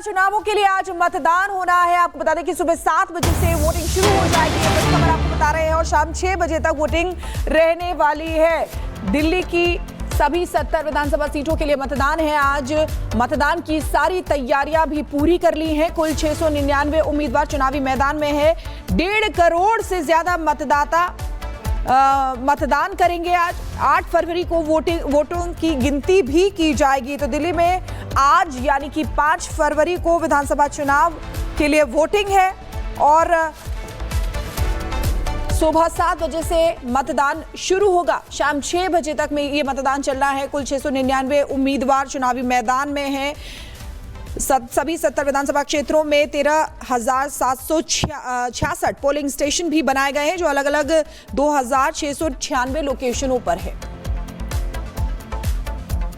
चुनावों के लिए आज मतदान होना है। आपको बता दें कि सुबह 7 बजे से वोटिंग शुरू हो जाएगी, ये खबर आपको बता रहे हैं, और शाम 6 बजे तक वोटिंग रहने वाली है। दिल्ली की सभी 70 विधानसभा सीटों के लिए मतदान है। आज मतदान की सारी तैयारियां भी पूरी कर ली हैं। कुल 699 उम्मीदवार चुनावी मैदान में है। 1.5 करोड़ से ज्यादा मतदाता मतदान करेंगे। आज 8 फरवरी को वोटों की गिनती भी की जाएगी। तो दिल्ली में आज यानी कि 5 फरवरी को विधानसभा चुनाव के लिए वोटिंग है और सुबह 7 बजे से मतदान शुरू होगा। शाम 6 बजे तक में ये मतदान चलना है। कुल 699 उम्मीदवार चुनावी मैदान में हैं। सभी 70 विधानसभा क्षेत्रों में 13,766 पोलिंग स्टेशन भी बनाए गए हैं, जो अलग अलग 2,696 लोकेशनों पर है।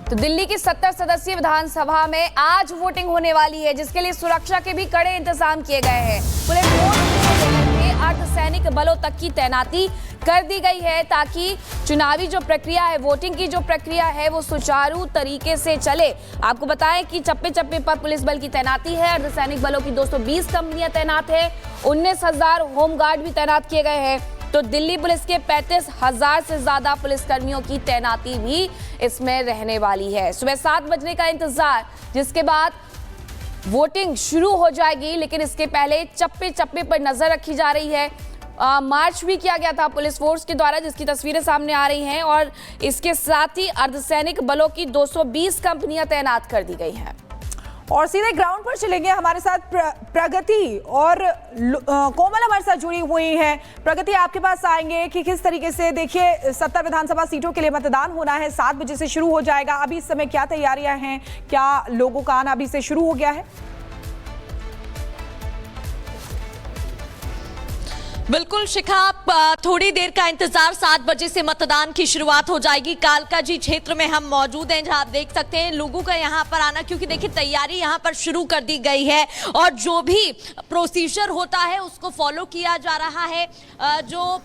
तो दिल्ली की 70 सदस्यीय विधानसभा में आज वोटिंग होने वाली है, जिसके लिए सुरक्षा के भी कड़े इंतजाम किए गए हैं। पुलिस अर्धसैनिक बलों तक की तैनाती कर दी गई है, ताकि चुनावी जो प्रक्रिया है, वोटिंग की जो प्रक्रिया है, वो सुचारू तरीके से चले। आपको बताएं कि चप्पे चप्पे पर पुलिस बल की तैनाती है। अर्धसैनिक बलों की 220 कंपनियां तैनात है। 19,000 होमगार्ड भी तैनात किए गए हैं। तो दिल्ली पुलिस के 35,000 से ज्यादा पुलिसकर्मियों की तैनाती भी इसमें रहने वाली है। सुबह 7 बजने का इंतजार, जिसके बाद वोटिंग शुरू हो जाएगी। लेकिन इसके पहले चप्पे चप्पे पर नजर रखी जा रही है। मार्च भी किया गया था पुलिस फोर्स के द्वारा, जिसकी तस्वीरें सामने आ रही हैं, और इसके साथ ही अर्धसैनिक बलों की 220 कंपनियां तैनात कर दी गई हैं। और सीधे ग्राउंड पर चलेंगे। हमारे साथ प्रगति और कोमल हमारे साथ जुड़ी हुई हैं। प्रगति, आपके पास आएंगे कि किस तरीके से, देखिए 70 विधानसभा सीटों के लिए मतदान होना है, 7 बजे से शुरू हो जाएगा। अभी इस समय क्या तैयारियां हैं? क्या लोगों का आना अभी से शुरू हो गया है? बिल्कुल शिखा, थोड़ी देर का इंतजार, 7 बजे से मतदान की शुरुआत हो जाएगी। कालकाजी क्षेत्र में हम मौजूद हैं, जहां आप देख सकते हैं लोगों का यहां पर आना, क्योंकि देखिए तैयारी यहां पर शुरू कर दी गई है और जो भी प्रोसीजर होता है उसको फॉलो किया जा रहा है। जो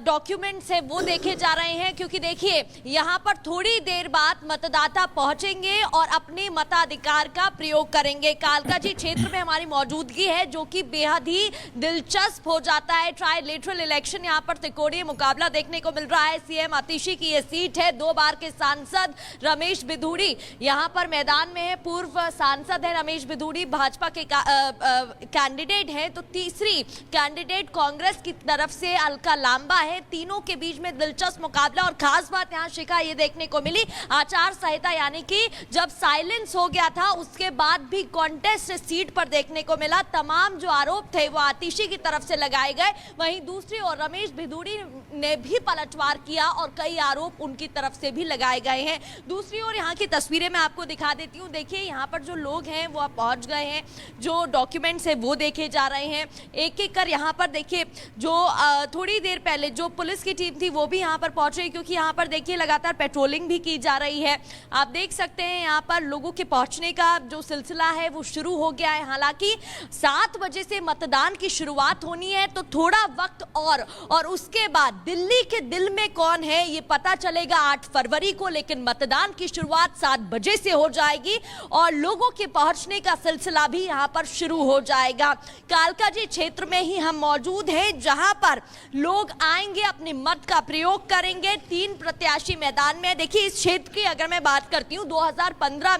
डॉक्यूमेंट्स है वो देखे जा रहे हैं, क्योंकि देखिए यहां पर थोड़ी देर बाद मतदाता पहुंचेंगे और अपने मताधिकार का प्रयोग करेंगे। कालकाजी क्षेत्र में हमारी मौजूदगी है, जो कि बेहद ही दिलचस्प हो जाता है। ट्राइलेटरल इलेक्शन, यहाँ पर त्रिकोणीय मुकाबला देखने को मिल रहा है। सीएम आतिशी की ये सीट है। 2 बार के सांसद रमेश बिधूड़ी यहाँ पर मैदान में है। पूर्व सांसद है रमेश बिधूड़ी, भाजपा के कैंडिडेट है। तो तीसरी कैंडिडेट कांग्रेस की तरफ से अलका लांबा है। तीनों के बीच में दिलचस्प मुकाबला। और खास बात यहाँ शिखा ये देखने को मिली, आचार संहिता यानी कि जब साइलेंस हो गया था उसके बाद भी कॉन्टेस्ट सीट पर देखने को मिला। तमाम जो आरोप थे वो आतिशी की तरफ से लगाए गए। वहीं दूसरी ओर रमेश बिधूड़ी ने भी पलटवार किया और कई आरोप उनकी तरफ से भी लगाए गए हैं। दूसरी ओर यहाँ की तस्वीरें मैं आपको दिखा देती हूँ। देखिए यहाँ पर जो लोग हैं वो अब पहुंच गए हैं। जो डॉक्यूमेंट्स है वो देखे जा रहे हैं एक एक कर। यहाँ पर देखिए जो थोड़ी देर पहले जो पुलिस की टीम थी वो भी यहाँ पर पहुंच रही, क्योंकि यहाँ पर देखिए लगातार पेट्रोलिंग भी की जा रही है। आप देख सकते हैं यहाँ पर लोगों के पहुंचने का जो सिलसिला है वो शुरू हो गया है। हालांकि 7 बजे से मतदान की शुरुआत होनी है, तो थोड़ा वक्त और उसके बाद दिल्ली के दिल में कौन है ये पता चलेगा 8 फरवरी को। लेकिन मतदान की शुरुआत 7 बजे से हो जाएगी और लोगों के पहुंचने का सिलसिला भी यहां पर शुरू हो जाएगा। कालकाजी क्षेत्र में ही हम मौजूद हैं, जहां पर लोग आएंगे, अपने मत का प्रयोग करेंगे। 3 प्रत्याशी मैदान में। देखिए इस क्षेत्र की अगर मैं बात करती हूं, 2015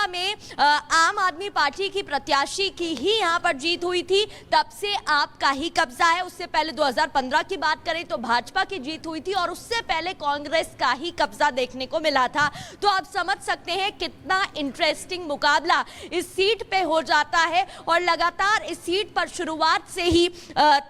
में आम आदमी पार्टी की प्रत्याशी की ही यहां पर जीत हुई थी। तब से आपका ही कब्जा है। उससे पहले 2015 की बात करें तो भाजपा की जीत हुई थी और उससे पहले कांग्रेस का ही कब्जा देखने को मिला था। तो आप समझ सकते हैं कितना इंटरेस्टिंग मुकाबला इस सीट पे हो जाता है। और लगातार इस सीट पर शुरुआत से ही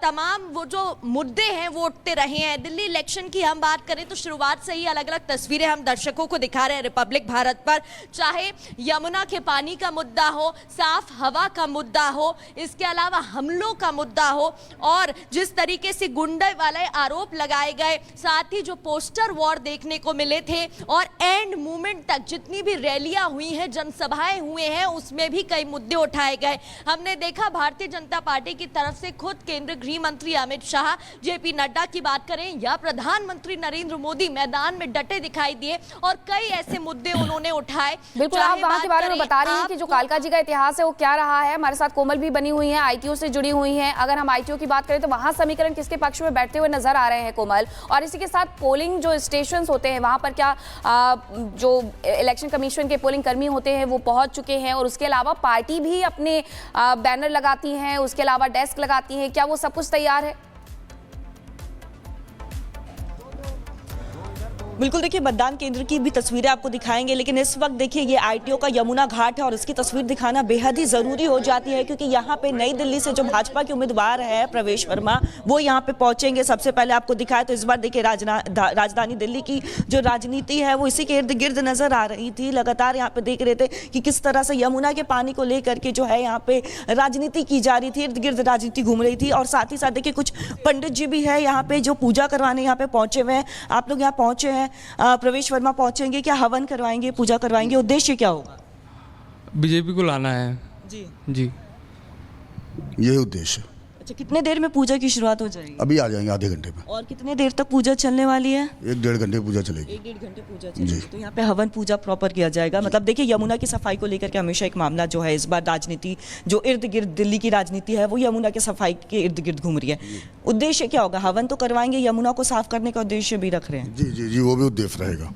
तमाम वो जो मुद्दे हैं वो उठते रहे हैं। दिल्ली इलेक्शन की हम बात करें तो शुरुआत से ही अलग अलग तस्वीरें हम दर्शकों को दिखा रहे हैं रिपब्लिक भारत पर। चाहे यमुना के पानी का मुद्दा हो, साफ हवा का मुद्दा हो, इसके अलावा हमलों का मुद्दा हो, और जिस तरीके से गुंडे वाले आरोप लगाए गए, साथ ही जो पोस्टर वॉर देखने को मिले थे, और एंड मूवमेंट तक जितनी भी रैलियां हुई हैं, जनसभाएं हुए हैं, उसमें भी कई मुद्दे उठाए गए। हमने देखा भारतीय जनता पार्टी की तरफ से खुद केंद्रीय गृह मंत्री अमित शाह, जेपी नड्डा की बात करें या प्रधानमंत्री नरेंद्र मोदी मैदान में डटे दिखाई दिए और कई ऐसे मुद्दे उन्होंने उठाए। बिल्कुल, आप वहां के बारे में बता रही हैं कि जो कालका कालका जी का इतिहास है वो क्या रहा है। हमारे साथ कोमल भी बनी हुई है, आईटीओ से जुड़ी हुई हैं। अगर हम आईटीओ की बात करें तो वहाँ समीकरण किसके पक्ष में बैठते हुए नजर आ रहे हैं कोमल, और इसी के साथ पोलिंग जो स्टेशन होते हैं वहाँ पर क्या जो इलेक्शन कमीशन के पोलिंग कर्मी होते हैं वो पहुँच चुके हैं, और उसके अलावा पार्टी भी अपने बैनर लगाती हैं, उसके अलावा डेस्क लगाती हैं, क्या वो सब कुछ तैयार है? बिल्कुल, देखिए मतदान केंद्र की भी तस्वीरें आपको दिखाएंगे, लेकिन इस वक्त देखिए ये आईटीओ का यमुना घाट है और इसकी तस्वीर दिखाना बेहद ही जरूरी हो जाती है, क्योंकि यहाँ पे नई दिल्ली से जो भाजपा के उम्मीदवार है प्रवेश वर्मा, वो यहाँ पे पहुंचेंगे। सबसे पहले आपको दिखाया तो इस बार देखिए राजधानी दिल्ली की जो राजनीति है वो इसी के इर्द गिर्द नजर आ रही थी। लगातार यहाँ पे देख रहे थे कि किस तरह से यमुना के पानी को लेकर के जो है यहाँ पे राजनीति की जा रही थी, इर्द गिर्द राजनीति घूम रही थी। और साथ ही साथ देखिए कुछ पंडित जी भी है यहाँ पे जो पूजा करवाने यहाँ पे पहुंचे हुए हैं। आप लोग यहाँ पहुंचे हैं, प्रवेश वर्मा पहुंचेंगे, क्या हवन करवाएंगे, पूजा करवाएंगे, उद्देश्य क्या होगा? बीजेपी को लाना है जी यही उद्देश्य। अच्छा, कितने देर में पूजा की शुरुआत हो जाएगी? अभी आ जाएंगे आधे घंटे में। और कितने देर तक पूजा चलने वाली है? 1-1.5 घंटे पूजा चलेगी। 1-1.5 घंटे पूजा चलेगी। तो यहाँ पे हवन पूजा प्रॉपर किया जाएगा। मतलब देखिए यमुना की सफाई को लेकर के हमेशा एक मामला जो है, इस बार राजनीति जो इर्द गिर्द दिल्ली की राजनीति है वो यमुना की सफाई के इर्द गिर्द घूम रही है। उद्देश्य क्या होगा? हवन तो करवाएंगे, यमुना को साफ करने का उद्देश्य भी रख रहे हैं। जी वो भी उद्देश्य रहेगा।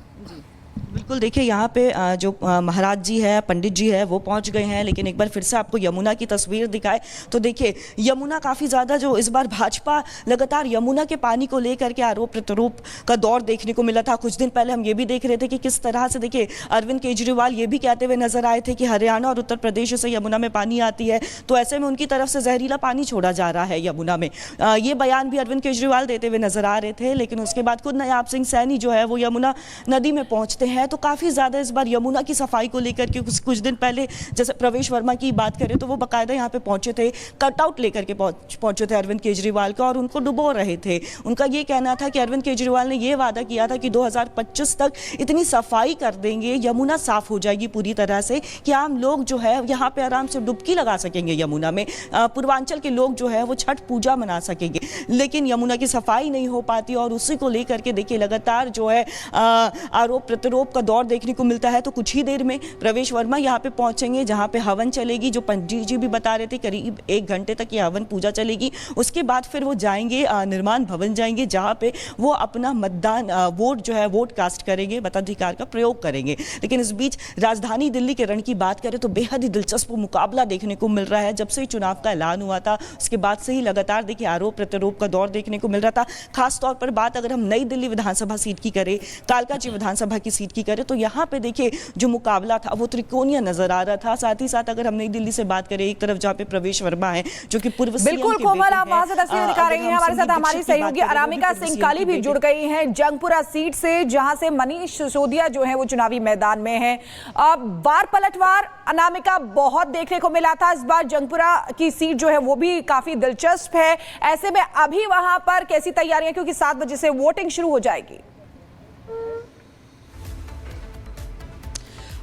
बिल्कुल, देखिए यहाँ पे जो महाराज जी है, पंडित जी है, वो पहुंच गए हैं। लेकिन एक बार फिर से आपको यमुना की तस्वीर दिखाए तो देखिए यमुना काफ़ी ज़्यादा जो इस बार भाजपा लगातार यमुना के पानी को लेकर के आरोप प्रत्यारोप का दौर देखने को मिला था। कुछ दिन पहले हम ये भी देख रहे थे कि किस तरह से देखिए अरविंद केजरीवाल ये भी कहते हुए नजर आए थे कि हरियाणा और उत्तर प्रदेश से यमुना में पानी आती है, तो ऐसे में उनकी तरफ से जहरीला पानी छोड़ा जा रहा है यमुना में। ये बयान भी अरविंद केजरीवाल देते हुए नजर आ रहे थे। लेकिन उसके बाद खुद नायाब सिंह सैनी जो है वो यमुना नदी में पहुंचते हैं। तो काफ़ी ज़्यादा इस बार यमुना की सफाई को लेकर के कुछ दिन पहले जैसे प्रवेश वर्मा की बात करें तो वो बाकायदा यहाँ पे पहुंचे थे, कटआउट लेकर के पहुंचे थे अरविंद केजरीवाल का, और उनको डुबो रहे थे। उनका ये कहना था कि अरविंद केजरीवाल ने ये वादा किया था कि 2025 तक इतनी सफाई कर देंगे, यमुना साफ हो जाएगी पूरी तरह से कि आम लोग जो है यहाँ पे आराम से डुबकी लगा सकेंगे यमुना में, पूर्वांचल के लोग जो है वो छठ पूजा मना सकेंगे। लेकिन यमुना की सफाई नहीं हो पाती और उसी को लेकर के देखिए लगातार जो है आरोप प्रत्यारोप का दौर देखने को मिलता है। तो कुछ ही देर में प्रवेश वर्मा यहाँ पे पहुंचेंगे जहाँ पे हवन चलेगी, जो पंडित जी भी बता रहे थे करीब 1 घंटे तक ये हवन पूजा चलेगी। उसके बाद फिर वो जाएंगे निर्माण भवन जाएंगे, जहाँ पे वो अपना मतदान वोट जो है वोट कास्ट करेंगे, मताधिकार का प्रयोग करेंगे। लेकिन इस बीच राजधानी दिल्ली के रण की बात करें तो बेहद ही दिलचस्प मुकाबला देखने को मिल रहा है। जब से चुनाव का ऐलान हुआ था उसके बाद से ही लगातार देखिए आरोप प्रत्यारोप का दौर देखने को मिल रहा था। खासतौर पर बात अगर हम नई दिल्ली विधानसभा सीट की करें, कालका जी विधानसभा की सीट की करें, तो यहाँ पे देखिए जो मुकाबला था वो त्रिकोणीय नजर आ रहा था। साथ ही साथ अगर हम नई दिल्ली से बात करें, एक तरफ जहाँ पे प्रवेश वर्मा है जो कि पूर्व बिल्कुल कोमल, आप वहां से तस्वीरें दिखा रही हैं। हमारे साथ हमारी सहयोगी अनामिका सिंह काली भी जुड़ गई हैं जंगपुरा सीट से, जहां से मनीष सिसोदिया जो है वो चुनावी मैदान में है। बार पलटवार अनामिका बहुत देखने को मिला था। इस बार जंगपुरा की सीट जो है वो भी काफी दिलचस्प है। ऐसे में अभी वहां पर कैसी तैयारियां, क्योंकि 7 बजे से वोटिंग शुरू हो जाएगी?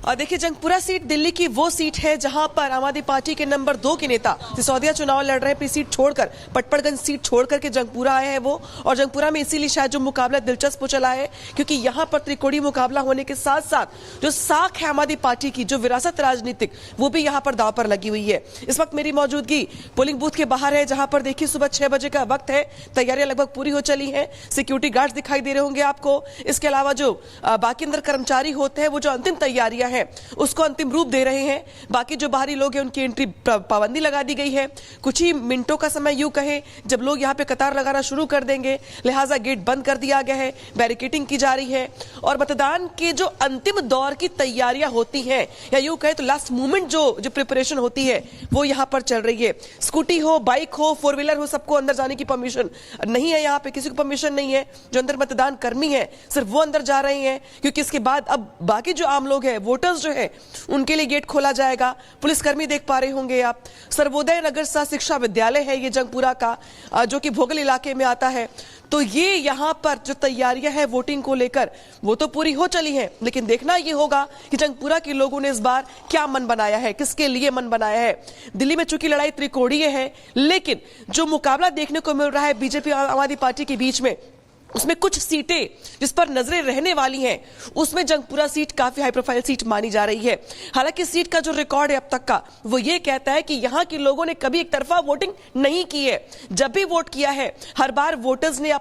और देखिए जंगपुरा सीट दिल्ली की वो सीट है जहां पर आम आदमी पार्टी के नंबर 2 के नेता सिसोदिया चुनाव लड़ रहे हैं। अपनी सीट छोड़कर, पटपड़गंज सीट छोड़ करके जंगपुरा आए हैं वो, और जंगपुरा में इसीलिए शायद जो मुकाबला दिलचस्प चला है क्योंकि यहां पर त्रिकोणीय मुकाबला होने के साथ साथ जो साख है आम आदमी पार्टी की, जो विरासत राजनीतिक, वो भी यहां पर दांव पर लगी हुई है। इस वक्त मेरी मौजूदगी पोलिंग बूथ के बाहर है, जहां पर देखिए सुबह 6 बजे का वक्त है, तैयारियां लगभग पूरी हो चली है। सिक्योरिटी गार्ड्स दिखाई दे रहे होंगे आपको। इसके अलावा जो बाकी अंदर कर्मचारी होते हैं वो जो अंतिम तैयारियां हैं उसको अंतिम रूप दे रहे हैं। बाकी जो बाहरी लोग हैं उनकी एंट्री पाबंदी लगा दी गई है। कुछ ही मिनटों का समय यूं कहें जब लोग यहां पे कतार लगाना शुरू कर देंगे, लिहाजा गेट बंद कर दिया गया है, बैरिकेडिंग की जा रही है। और मतदान के जो अंतिम दौर की तैयारियां होती हैं, या यूं कहें तो लास्ट मोमेंट जो प्रिपरेशन होती है वो यहां पर चल रही है। स्कूटी हो, बाइक हो, 4 व्हीलर हो, सबको अंदर जाने की परमिशन नहीं है। यहाँ पे किसी को परमिशन नहीं है। जो अंदर मतदान कर्मी है सिर्फ वो अंदर जा रहे हैं, क्योंकि इसके बाद अब बाकी जो आम लोग हैं, वोटर्स जो है, उनके लिए गेट खोला जाएगा। पुलिसकर्मी देख पा रहे होंगे आप। सर्वोदय नगर सह शिक्षा विद्यालय है ये जंगपुरा का, जो कि भोगल इलाके में आता है। तो ये यहाँ पर जो तैयारियां हैं वोटिंग को लेकर वो तो पूरी हो चली हैं, लेकिन देखना ये होगा कि जंगपुरा के लोगों ने इस बार क्या मन बनाया है, किसके लिए मन बनाया है। दिल्ली में चूंकि लड़ाई त्रिकोणीय है, लेकिन जो मुकाबला देखने को मिल रहा है बीजेपी और आम आदमी पार्टी के बीच में, उसमें कुछ सीटें जिस पर नजरें रहने वाली हैं, उसमें जंगपुरा सीट काफी हाई प्रोफाइल सीट मानी जा रही है। हालांकि सीट का जो रिकॉर्ड है अब तक का, वो ये कहता है कि यहां के लोगों ने कभी एक तरफा वोटिंग नहीं की है। जब भी वोट किया है, हर बार वोटर्स ने अपना